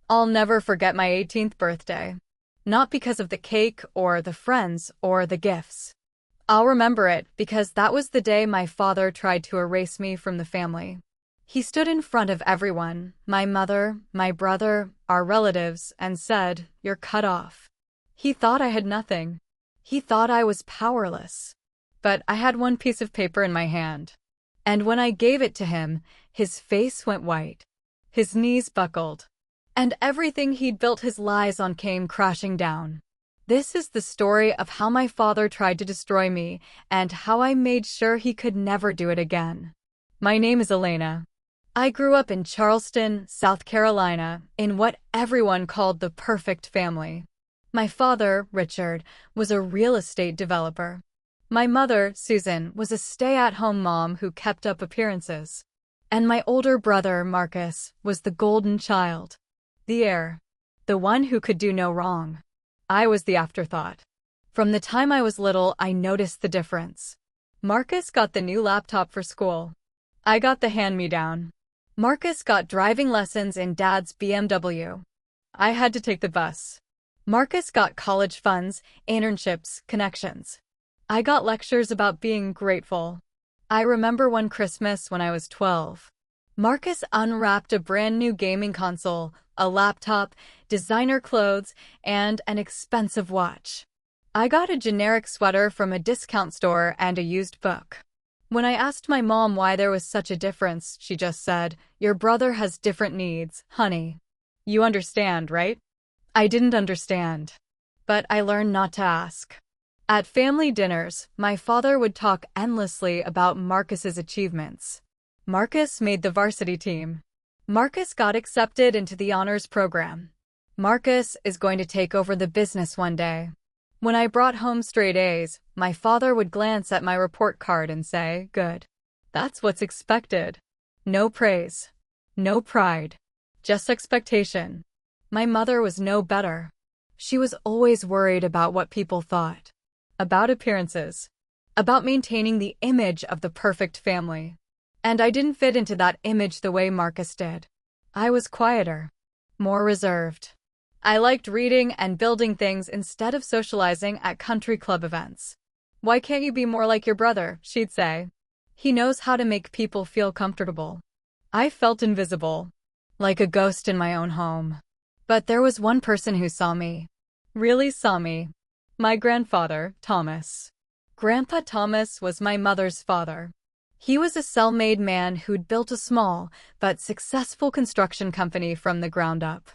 I'll never forget my 18th birthday. Not because of the cake or the friends or the gifts. I'll remember it because that was the day my father tried to erase me from the family. He stood in front of everyone, my mother, my brother, our relatives, and said, "You're cut off." He thought I had nothing. He thought I was powerless. But I had one piece of paper in my hand. And when I gave it to him, his face went white. His knees buckled. And everything he'd built his lies on came crashing down. This is the story of how my father tried to destroy me and how I made sure he could never do it again. My name is Elena. I grew up in Charleston, South Carolina, in what everyone called the perfect family. My father, Richard, was a real estate developer. My mother, Susan, was a stay-at-home mom who kept up appearances. And my older brother, Marcus, was the golden child. The heir. The one who could do no wrong. I was the afterthought. From the time I was little, I noticed the difference. Marcus got the new laptop for school. I got the hand-me-down. Marcus got driving lessons in Dad's BMW. I had to take the bus. Marcus got college funds, internships, connections. I got lectures about being grateful. I remember one Christmas when I was 12. Marcus unwrapped a brand new gaming console, a laptop, designer clothes, and an expensive watch. I got a generic sweater from a discount store and a used book. When I asked my mom why there was such a difference, she just said, "Your brother has different needs, honey. You understand, right?" I didn't understand. But I learned not to ask. At family dinners, my father would talk endlessly about Marcus's achievements. Marcus made the varsity team. Marcus got accepted into the honors program. Marcus is going to take over the business one day. When I brought home straight A's, my father would glance at my report card and say, "Good. That's what's expected." No praise. No pride. Just expectation. My mother was no better. She was always worried about what people thought. About appearances. About maintaining the image of the perfect family. And I didn't fit into that image the way Marcus did. I was quieter. More reserved. I liked reading and building things instead of socializing at country club events. "Why can't you be more like your brother?" she'd say. "He knows how to make people feel comfortable." I felt invisible. Like a ghost in my own home. But there was one person who saw me. Really saw me. My grandfather, Thomas. Grandpa Thomas was my mother's father. He was a self-made man who'd built a small but successful construction company from the ground up.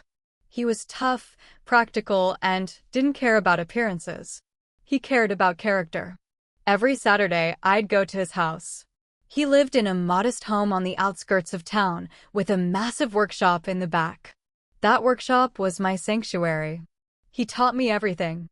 He was tough, practical, and didn't care about appearances. He cared about character. Every Saturday, I'd go to his house. He lived in a modest home on the outskirts of town with a massive workshop in the back. That workshop was my sanctuary. He taught me everything.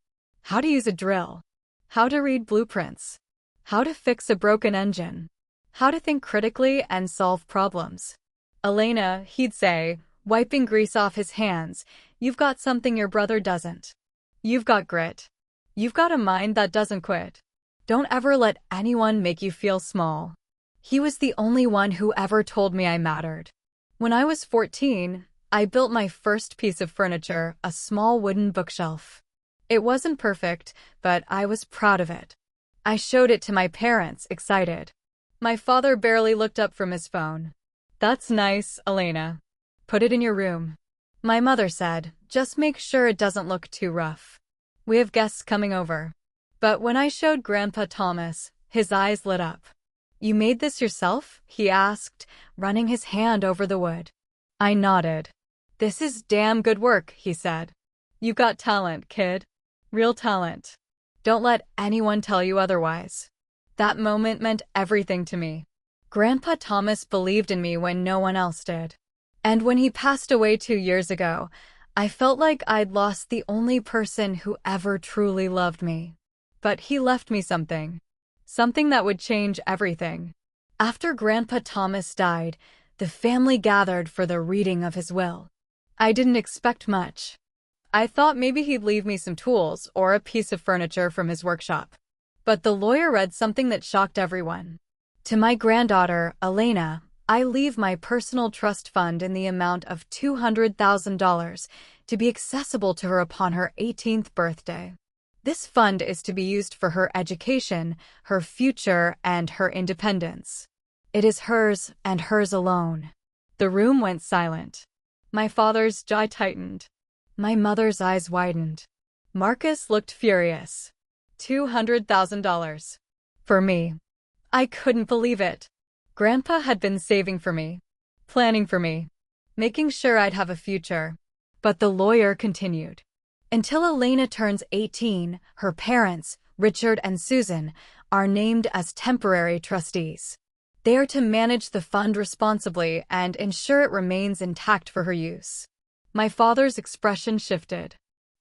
How to use a drill. How to read blueprints. How to fix a broken engine. How to think critically and solve problems. "Elena," he'd say, wiping grease off his hands, "you've got something your brother doesn't. You've got grit. You've got a mind that doesn't quit. Don't ever let anyone make you feel small." He was the only one who ever told me I mattered. When I was 14, I built my first piece of furniture, a small wooden bookshelf. It wasn't perfect, but I was proud of it. I showed it to my parents, excited. My father barely looked up from his phone. "That's nice, Elena. Put it in your room." My mother said, "Just make sure it doesn't look too rough. We have guests coming over." But when I showed Grandpa Thomas, his eyes lit up. "You made this yourself?" he asked, running his hand over the wood. I nodded. "This is damn good work," he said. "You got talent, kid. Real talent. Don't let anyone tell you otherwise." That moment meant everything to me. Grandpa Thomas believed in me when no one else did. And when he passed away 2 years ago, I felt like I'd lost the only person who ever truly loved me. But he left me something. Something that would change everything. After Grandpa Thomas died, the family gathered for the reading of his will. I didn't expect much. I thought maybe he'd leave me some tools or a piece of furniture from his workshop. But the lawyer read something that shocked everyone. "To my granddaughter, Elena, I leave my personal trust fund in the amount of $200,000 to be accessible to her upon her 18th birthday. This fund is to be used for her education, her future, and her independence. It is hers and hers alone. The room went silent. My father's jaw tightened. My mother's eyes widened. Marcus looked furious. $200,000. For me. I couldn't believe it. Grandpa had been saving for me, planning for me, making sure I'd have a future. But the lawyer continued. Until Elena turns 18, her parents, Richard and Susan, are named as temporary trustees. They are to manage the fund responsibly and ensure it remains intact for her use. My father's expression shifted.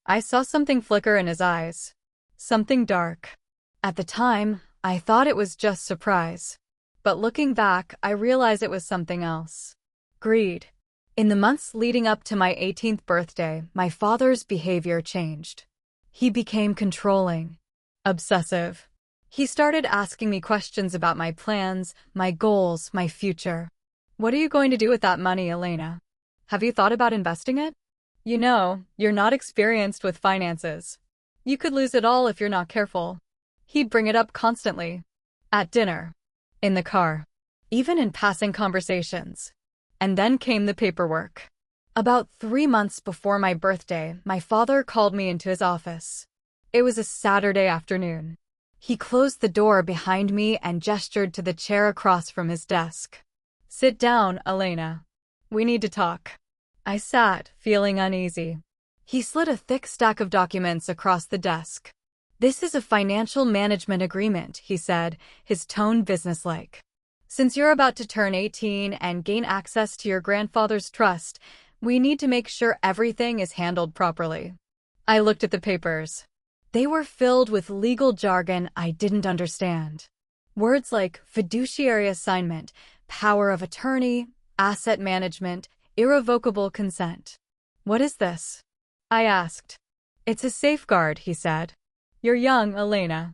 I saw something flicker in his eyes. Something dark. At the time, I thought it was just surprise. But looking back, I realized it was something else. Greed. In the months leading up to my 18th birthday, my father's behavior changed. He became controlling, obsessive. He started asking me questions about my plans, my goals, my future. What are you going to do with that money, Elena? Have you thought about investing it? You know, you're not experienced with finances. You could lose it all if you're not careful. He'd bring it up constantly. At dinner. In the car. Even in passing conversations. And then came the paperwork. About 3 months before my birthday, my father called me into his office. It was a Saturday afternoon. He closed the door behind me and gestured to the chair across from his desk. Sit down, Elena. We need to talk. I sat, feeling uneasy. He slid a thick stack of documents across the desk. This is a financial management agreement, he said, his tone businesslike. Since you're about to turn 18 and gain access to your grandfather's trust, we need to make sure everything is handled properly. I looked at the papers. They were filled with legal jargon I didn't understand. Words like fiduciary assignment, power of attorney, asset management, irrevocable consent. What is this? I asked. It's a safeguard, he said. You're young, Elena.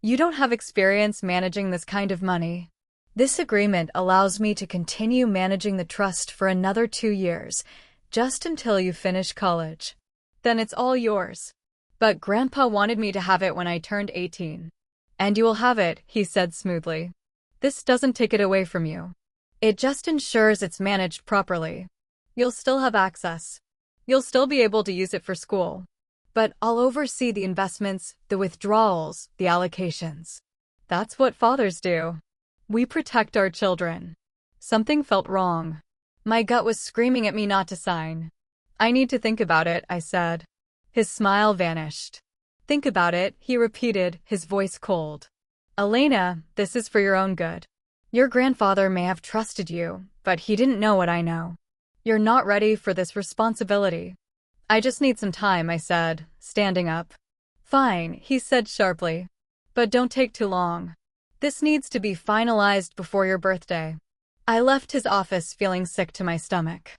You don't have experience managing this kind of money. This agreement allows me to continue managing the trust for another 2 years, just until you finish college. Then it's all yours. But Grandpa wanted me to have it when I turned 18. And you will have it, he said smoothly. This doesn't take it away from you. It just ensures it's managed properly. You'll still have access. You'll still be able to use it for school. But I'll oversee the investments, the withdrawals, the allocations. That's what fathers do. We protect our children. Something felt wrong. My gut was screaming at me not to sign. I need to think about it, I said. His smile vanished. Think about it, he repeated, his voice cold. Elena, this is for your own good. Your grandfather may have trusted you, but he didn't know what I know. You're not ready for this responsibility. I just need some time, I said, standing up. Fine, he said sharply. But don't take too long. This needs to be finalized before your birthday. I left his office feeling sick to my stomach.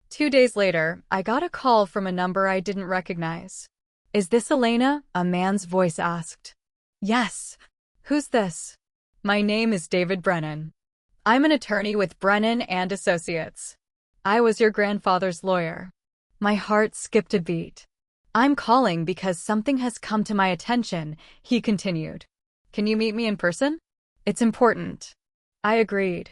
2 days later, I got a call from a number I didn't recognize. Is this Elena? A man's voice asked. Yes. Who's this? My name is David Brennan. I'm an attorney with Brennan and Associates. I was your grandfather's lawyer. My heart skipped a beat. I'm calling because something has come to my attention, he continued. Can you meet me in person? It's important. I agreed.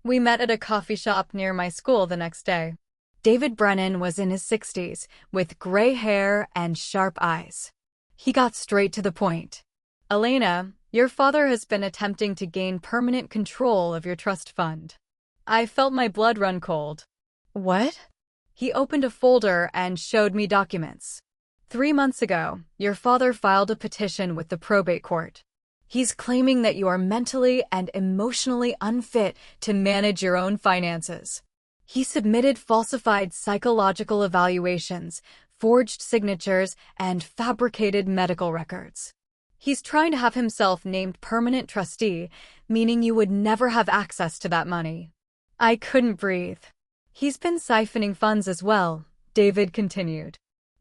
We met at a coffee shop near my school the next day. David Brennan was in his 60s, with gray hair and sharp eyes. He got straight to the point. Elena, your father has been attempting to gain permanent control of your trust fund. I felt my blood run cold. What? He opened a folder and showed me documents. 3 months ago, your father filed a petition with the probate court. He's claiming that you are mentally and emotionally unfit to manage your own finances. He submitted falsified psychological evaluations, forged signatures, and fabricated medical records. He's trying to have himself named permanent trustee, meaning you would never have access to that money. I couldn't breathe. He's been siphoning funds as well, David continued.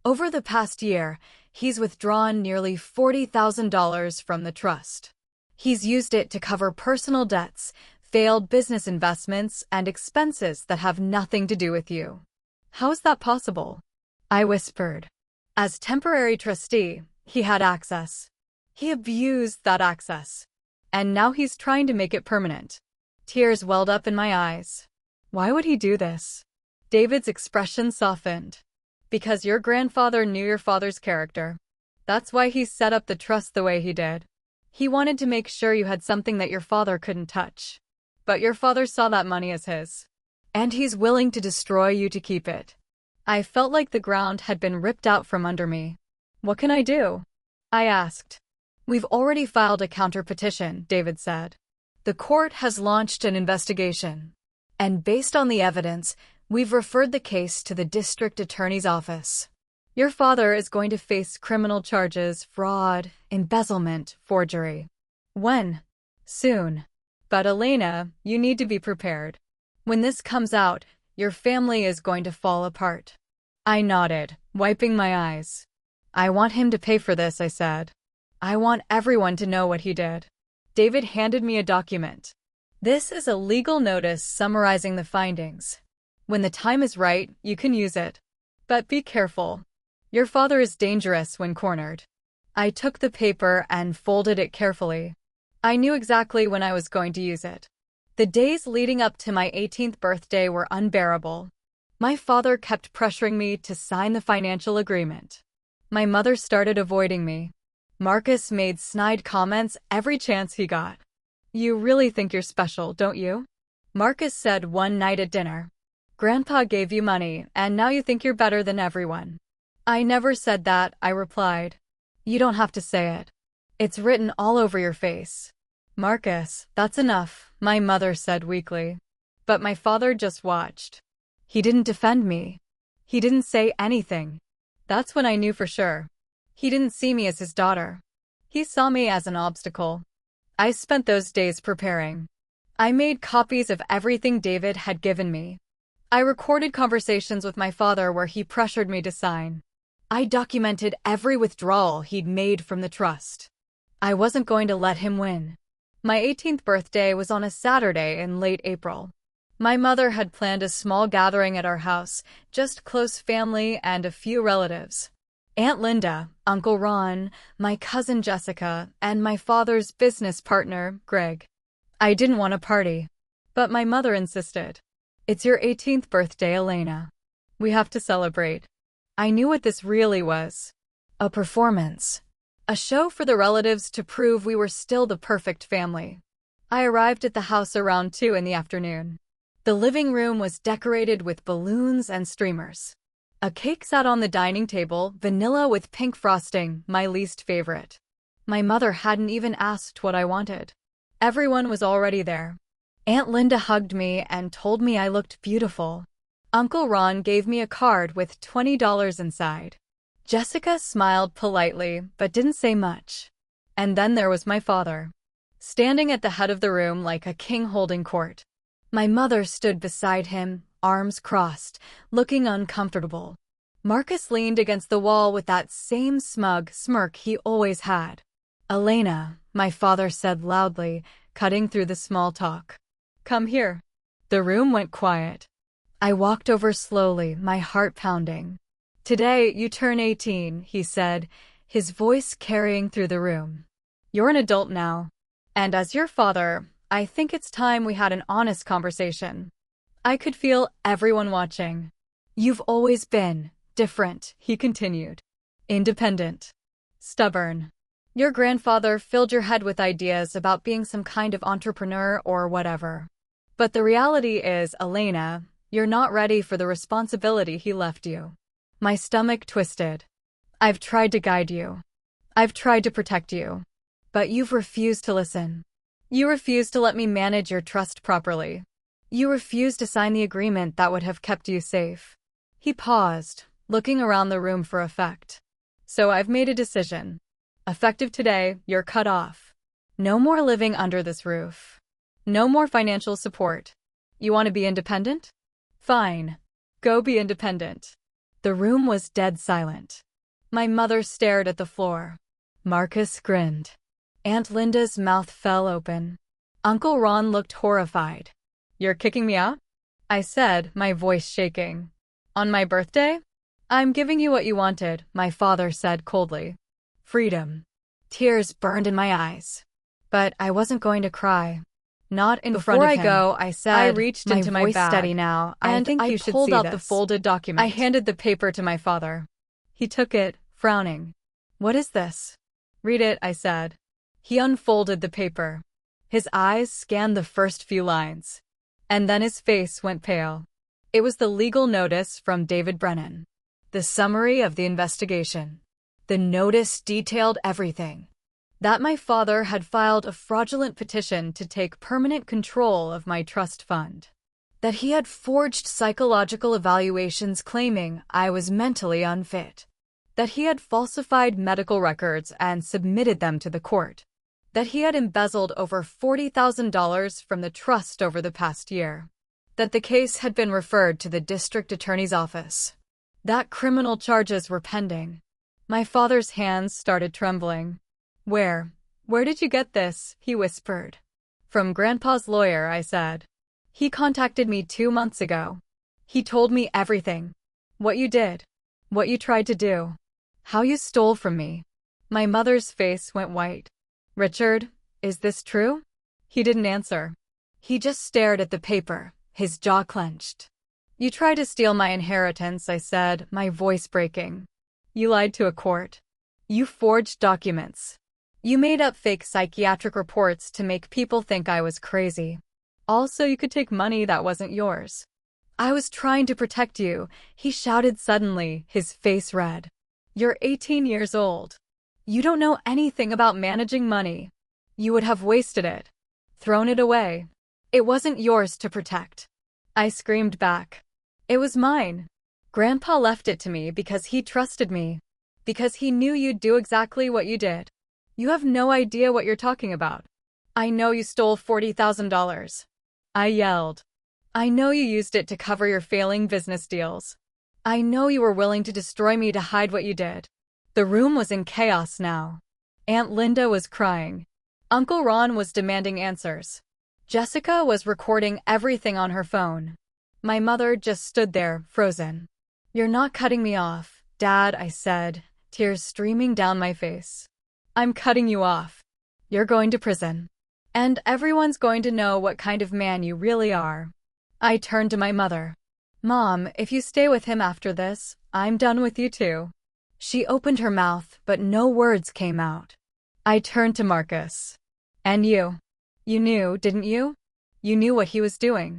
Over the past year, he's withdrawn nearly $40,000 from the trust. He's used it to cover personal debts, failed business investments, and expenses that have nothing to do with you. How is that possible? I whispered. As temporary trustee, he had access. He abused that access. And now he's trying to make it permanent. Tears welled up in my eyes. Why would he do this? David's expression softened. Because your grandfather knew your father's character. That's why he set up the trust the way he did. He wanted to make sure you had something that your father couldn't touch. But your father saw that money as his. And he's willing to destroy you to keep it. I felt like the ground had been ripped out from under me. What can I do? I asked. We've already filed a counter-petition, David said. The court has launched an investigation. And based on the evidence, we've referred the case to the district attorney's office. Your father is going to face criminal charges, fraud, embezzlement, forgery. When? Soon. But Elena, you need to be prepared. When this comes out, your family is going to fall apart. I nodded, wiping my eyes. I want him to pay for this, I said. I want everyone to know what he did. David handed me a document. This is a legal notice summarizing the findings. When the time is right, you can use it. But be careful. Your father is dangerous when cornered. I took the paper and folded it carefully. I knew exactly when I was going to use it. The days leading up to my 18th birthday were unbearable. My father kept pressuring me to sign the financial agreement. My mother started avoiding me. Marcus made snide comments every chance he got. You really think you're special, don't you? Marcus said one night at dinner. Grandpa gave you money, and now you think you're better than everyone. I never said that, I replied. You don't have to say it. It's written all over your face. Marcus, that's enough, my mother said weakly. But my father just watched. He didn't defend me. He didn't say anything. That's when I knew for sure. He didn't see me as his daughter. He saw me as an obstacle. I spent those days preparing. I made copies of everything David had given me. I recorded conversations with my father where he pressured me to sign. I documented every withdrawal he'd made from the trust. I wasn't going to let him win. My 18th birthday was on a Saturday in late April. My mother had planned a small gathering at our house, just close family and a few relatives. Aunt Linda, Uncle Ron, my cousin Jessica, and my father's business partner, Greg. I didn't want a party, but my mother insisted. It's your 18th birthday, Elena. We have to celebrate. I knew what this really was. A performance. A show for the relatives to prove we were still the perfect family. I arrived at the house around 2 in the afternoon. The living room was decorated with balloons and streamers. A cake sat on the dining table, vanilla with pink frosting, my least favorite. My mother hadn't even asked what I wanted. Everyone was already there. Aunt Linda hugged me and told me I looked beautiful. Uncle Ron gave me a card with $20 inside. Jessica smiled politely, but didn't say much. And then there was my father, standing at the head of the room like a king holding court. My mother stood beside him, arms crossed, looking uncomfortable. Marcus leaned against the wall with that same smug smirk he always had. Elena, my father said loudly, cutting through the small talk. Come here. The room went quiet. I walked over slowly, my heart pounding. Today you turn 18, he said, his voice carrying through the room. You're an adult now. And as your father, I think it's time we had an honest conversation. I could feel everyone watching. You've always been different, he continued. Independent. Stubborn. Your grandfather filled your head with ideas about being some kind of entrepreneur or whatever. But the reality is, Elena, you're not ready for the responsibility he left you. My stomach twisted. I've tried to guide you. I've tried to protect you. But you've refused to listen. You refused to let me manage your trust properly. You refused to sign the agreement that would have kept you safe. He paused, looking around the room for effect. So I've made a decision. Effective today, you're cut off. No more living under this roof. No more financial support. You want to be independent? Fine. Go be independent. The room was dead silent. My mother stared at the floor. Marcus grinned. Aunt Linda's mouth fell open. Uncle Ron looked horrified. "You're kicking me out?" I said, my voice shaking. "On my birthday?" "I'm giving you what you wanted," my father said coldly. "Freedom." Tears burned in my eyes. But I wasn't going to cry. Not in front of him. Before I go, I said, I reached into my voice bag, steady now, and I think you should pulled see out this. the folded document. I handed the paper to my father. He took it, frowning. "What is this?" "Read it," I said. He unfolded the paper. His eyes scanned the first few lines. And then his face went pale. It was the legal notice from David Brennan. The summary of the investigation. The notice detailed everything. That my father had filed a fraudulent petition to take permanent control of my trust fund. That he had forged psychological evaluations claiming I was mentally unfit. That he had falsified medical records and submitted them to the court. That he had embezzled over $40,000 from the trust over the past year. That the case had been referred to the district attorney's office. That criminal charges were pending. My father's hands started trembling. Where did you get this?" he whispered. "From Grandpa's lawyer," I said. "He contacted me 2 months ago. He told me everything. What you did. What you tried to do. How you stole from me." My mother's face went white. "Richard, is this true?" He didn't answer. He just stared at the paper, his jaw clenched. "You tried to steal my inheritance," I said, my voice breaking. "You lied to a court. You forged documents. You made up fake psychiatric reports to make people think I was crazy. Also, you could take money that wasn't yours." "I was trying to protect you," he shouted suddenly, his face red. "You're 18 years old. You don't know anything about managing money. You would have wasted it. Thrown it away. It wasn't yours to protect." I screamed back. "It was mine. Grandpa left it to me because he trusted me. Because he knew you'd do exactly what you did. You have no idea what you're talking about. I know you stole $40,000. I yelled. "I know you used it to cover your failing business deals. I know you were willing to destroy me to hide what you did." The room was in chaos now. Aunt Linda was crying. Uncle Ron was demanding answers. Jessica was recording everything on her phone. My mother just stood there, frozen. "You're not cutting me off, Dad," I said, tears streaming down my face. "I'm cutting you off. You're going to prison. And everyone's going to know what kind of man you really are." I turned to my mother. "Mom, if you stay with him after this, I'm done with you too." She opened her mouth, but no words came out. I turned to Marcus. "And you? You knew, didn't you? You knew what he was doing."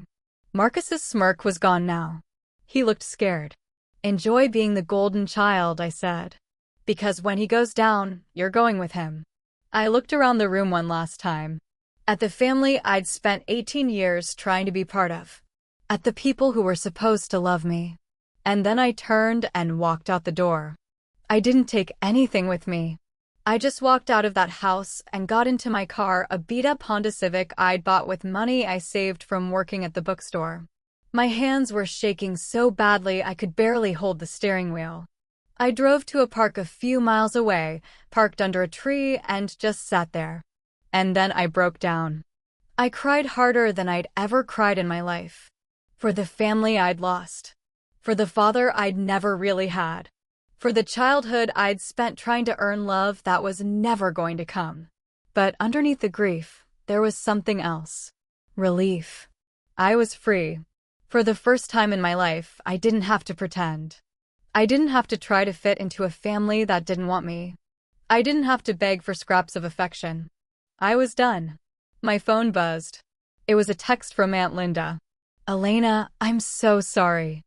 Marcus's smirk was gone now. He looked scared. "Enjoy being the golden child," I said. "Because when he goes down, you're going with him." I looked around the room one last time. At the family I'd spent 18 years trying to be part of. At the people who were supposed to love me. And then I turned and walked out the door. I didn't take anything with me. I just walked out of that house and got into my car, a beat-up Honda Civic I'd bought with money I saved from working at the bookstore. My hands were shaking so badly I could barely hold the steering wheel. I drove to a park a few miles away, parked under a tree, and just sat there. And then I broke down. I cried harder than I'd ever cried in my life. For the family I'd lost. For the father I'd never really had. For the childhood I'd spent trying to earn love that was never going to come. But underneath the grief, there was something else. Relief. I was free. For the first time in my life, I didn't have to pretend. I didn't have to try to fit into a family that didn't want me. I didn't have to beg for scraps of affection. I was done. My phone buzzed. It was a text from Aunt Linda. "Elena, I'm so sorry.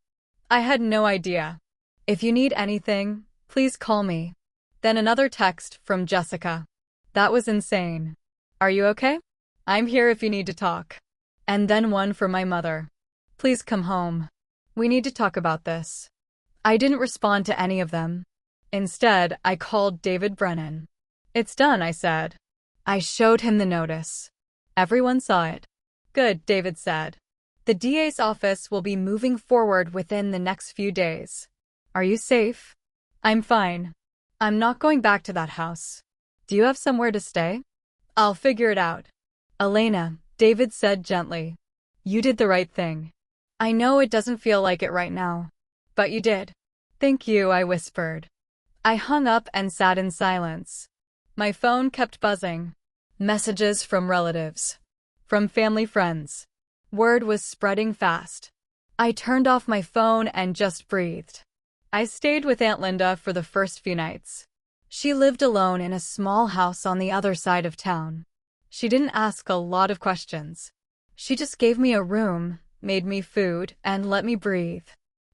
I had no idea. If you need anything, please call me." Then another text from Jessica. "That was insane. Are you okay? I'm here if you need to talk." And then one from my mother. "Please come home. We need to talk about this." I didn't respond to any of them. Instead, I called David Brennan. "It's done," I said. I showed him the notice. Everyone saw it. "Good," David said. "The DA's office will be moving forward within the next few days. Are you safe?" "I'm fine. I'm not going back to that house. Do you have somewhere to stay?" "I'll figure it out." "Elena, David said gently. You did the right thing. I know it doesn't feel like it right now, but you did. Thank you, I whispered. I hung up and sat in silence. My phone kept buzzing. Messages from relatives. From family friends. Word was spreading fast. I turned off my phone and just breathed. I stayed with Aunt Linda for the first few nights. She lived alone in a small house on the other side of town. She didn't ask a lot of questions. She just gave me a room, made me food, and let me breathe.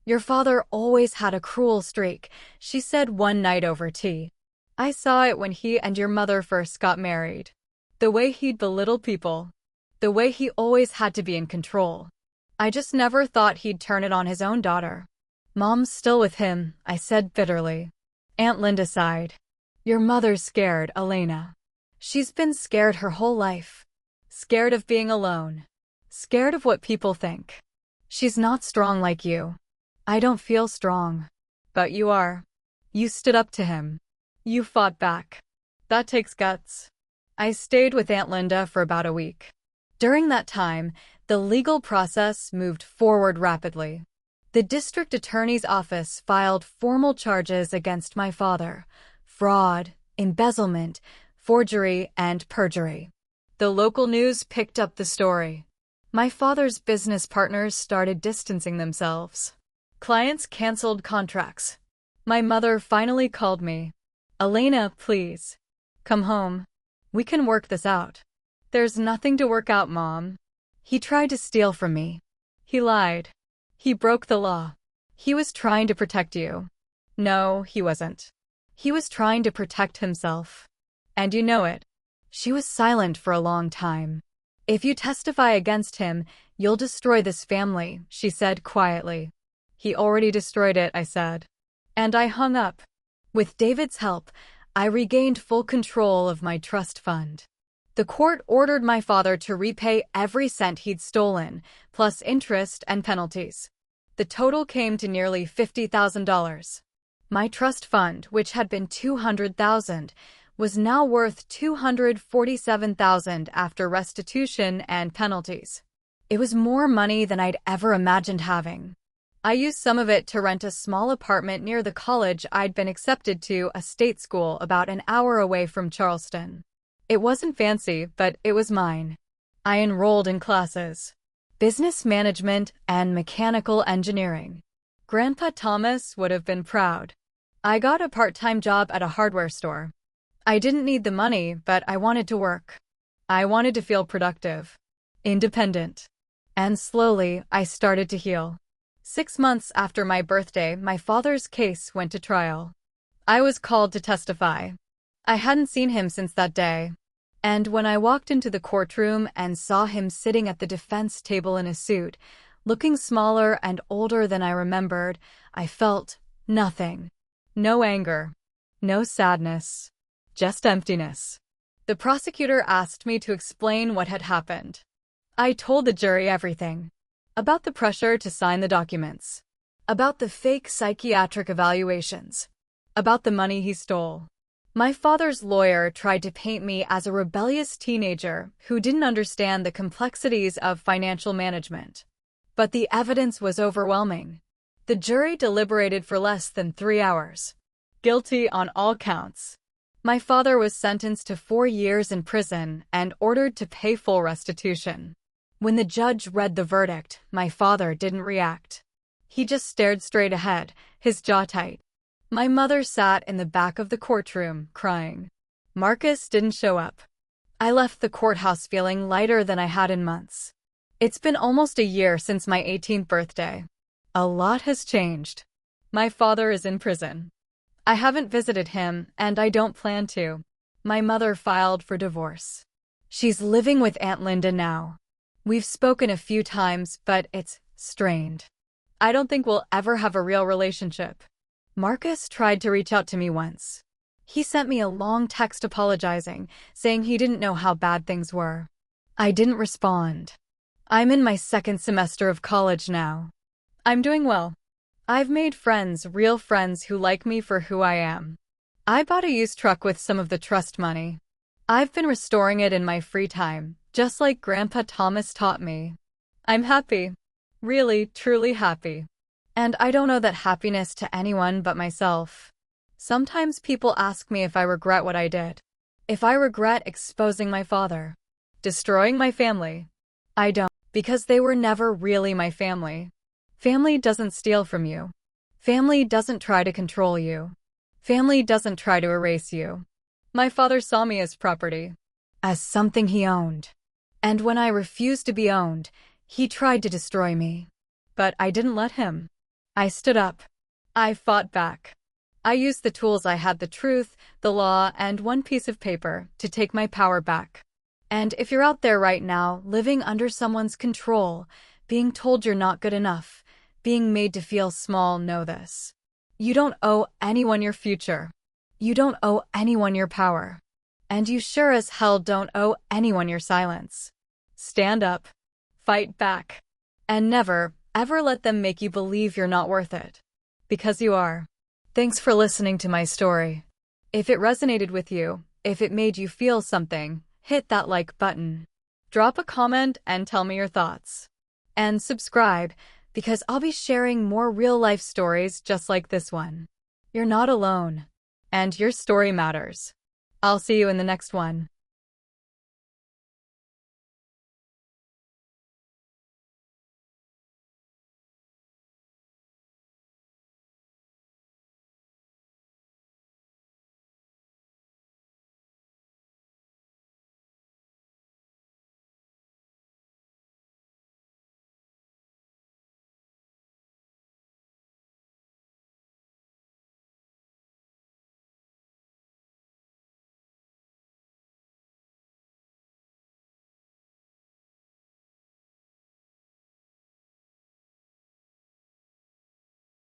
Your father always had a cruel streak, she said one night over tea. I saw it when he and your mother first got married. The way he'd belittle people. The way he always had to be in control. I just never thought he'd turn it on his own daughter. Mom's still with him, I said bitterly. Aunt Linda sighed. Your mother's scared, Elena. She's been scared her whole life. Scared of being alone. Scared of what people think. She's not strong like you. I don't feel strong. But you are. You stood up to him. You fought back. That takes guts. I stayed with Aunt Linda for about a week. During that time, the legal process moved forward rapidly. The district attorney's office filed formal charges against my father: fraud, embezzlement, forgery, and perjury. The local news picked up the story. My father's business partners started distancing themselves. Clients canceled contracts. My mother finally called me. Elena, please. Come home. We can work this out. There's nothing to work out, Mom. He tried to steal from me. He lied. He broke the law. He was trying to protect you. No, he wasn't. He was trying to protect himself. And you know it. She was silent for a long time. If you testify against him, you'll destroy this family, she said quietly. He already destroyed it, I said. And I hung up. With David's help, I regained full control of my trust fund. The court ordered my father to repay every cent he'd stolen, plus interest and penalties. The total came to nearly $50,000. My trust fund, which had been $200,000, was now worth $247,000 after restitution and penalties. It was more money than I'd ever imagined having. I used some of it to rent a small apartment near the college I'd been accepted to, a state school about an hour away from Charleston. It wasn't fancy, but it was mine. I enrolled in classes: business management and mechanical engineering. Grandpa Thomas would have been proud. I got a part-time job at a hardware store. I didn't need the money, but I wanted to work. I wanted to feel productive, independent. And slowly, I started to heal. 6 months after my birthday, my father's case went to trial. I was called to testify. I hadn't seen him since that day. And when I walked into the courtroom and saw him sitting at the defense table in a suit, looking smaller and older than I remembered, I felt nothing. No anger. No sadness. Just emptiness. The prosecutor asked me to explain what had happened. I told the jury everything. About the pressure to sign the documents. About the fake psychiatric evaluations. About the money he stole. My father's lawyer tried to paint me as a rebellious teenager who didn't understand the complexities of financial management. But the evidence was overwhelming. The jury deliberated for less than 3 hours. Guilty on all counts. My father was sentenced to 4 years in prison and ordered to pay full restitution. When the judge read the verdict, my father didn't react. He just stared straight ahead, his jaw tight. My mother sat in the back of the courtroom, crying. Marcus didn't show up. I left the courthouse feeling lighter than I had in months. It's been almost a year since my 18th birthday. A lot has changed. My father is in prison. I haven't visited him, and I don't plan to. My mother filed for divorce. She's living with Aunt Linda now. We've spoken a few times, but it's strained. I don't think we'll ever have a real relationship. Marcus tried to reach out to me once. He sent me a long text apologizing, saying he didn't know how bad things were. I didn't respond. I'm in my 2nd semester of college now. I'm doing well. I've made friends, real friends who like me for who I am. I bought a used truck with some of the trust money. I've been restoring it in my free time, just like Grandpa Thomas taught me. I'm happy. Really, truly happy. And I don't owe that happiness to anyone but myself. Sometimes people ask me if I regret what I did. If I regret exposing my father, destroying my family. I don't, because they were never really my family. Family doesn't steal from you. Family doesn't try to control you. Family doesn't try to erase you. My father saw me as property, as something he owned. And when I refused to be owned, he tried to destroy me. But I didn't let him. I stood up. I fought back. I used the tools I had, the truth, the law, and one piece of paper to take my power back. And if you're out there right now, living under someone's control, being told you're not good enough, being made to feel small, know this. You don't owe anyone your future. You don't owe anyone your power. And you sure as hell don't owe anyone your silence. Stand up. Fight back. And never, ever let them make you believe you're not worth it. Because you are. Thanks for listening to my story. If it resonated with you, if it made you feel something, hit that like button. Drop a comment and tell me your thoughts. And subscribe, because I'll be sharing more real-life stories just like this one. You're not alone. And your story matters. I'll see you in the next one.